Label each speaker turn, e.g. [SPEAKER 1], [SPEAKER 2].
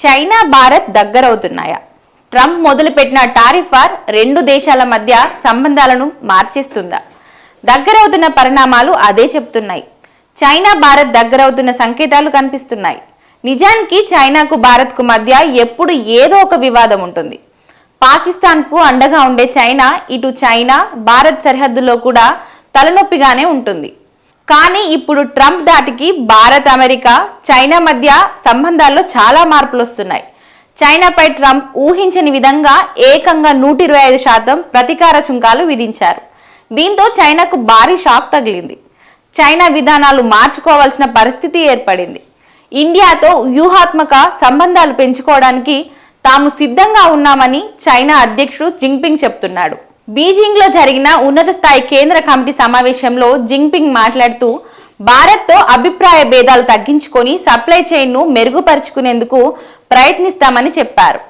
[SPEAKER 1] China Bharat దగ్గరవుతున్నాయా? Trump మొదలుపెట్టిన tariff war రెండు దేశాల మధ్య సంబంధాలను మార్చేస్తుందా? దగ్గరవుతున్న పరిణామాలు అదే చెప్తున్నాయి. చైనా భారత్ దగ్గరవుతున్న సంకేతాలు కనిపిస్తున్నాయి. నిజానికి చైనాకు భారత్కు మధ్య ఎప్పుడు ఏదో ఒక వివాదం ఉంటుంది. పాకిస్తాన్కు అండగా ఉండే చైనా ఇటు చైనా భారత్ సరిహద్దులో కూడా తలనొప్పిగానే ఉంటుంది. కానీ ఇప్పుడు ట్రంప్ ధాటికి భారత్, అమెరికా, చైనా మధ్య సంబంధాల్లో చాలా మార్పులు వస్తున్నాయి. చైనాపై ట్రంప్ ఊహించని విధంగా ఏకంగా 125% ప్రతీకార సుంకాలు విధించారు. దీంతో చైనాకు భారీ షాక్ తగిలింది. చైనా విధానాలు మార్చుకోవాల్సిన పరిస్థితి ఏర్పడింది. ఇండియాతో వ్యూహాత్మక సంబంధాలు పెంచుకోవడానికి తాము సిద్ధంగా ఉన్నామని చైనా అధ్యక్షుడు జింగ్పింగ్ చెప్తున్నాడు. బీజింగ్ లో జరిగిన ఉన్నత స్థాయి కేంద్ర కమిటీ సమావేశంలో జింగ్పింగ్ మాట్లాడుతూ భారత్తో అభిప్రాయ భేదాలు తగ్గించుకొని సప్లై చైన్ ను మెరుగుపరుచుకునేందుకు ప్రయత్నిస్తామని చెప్పారు.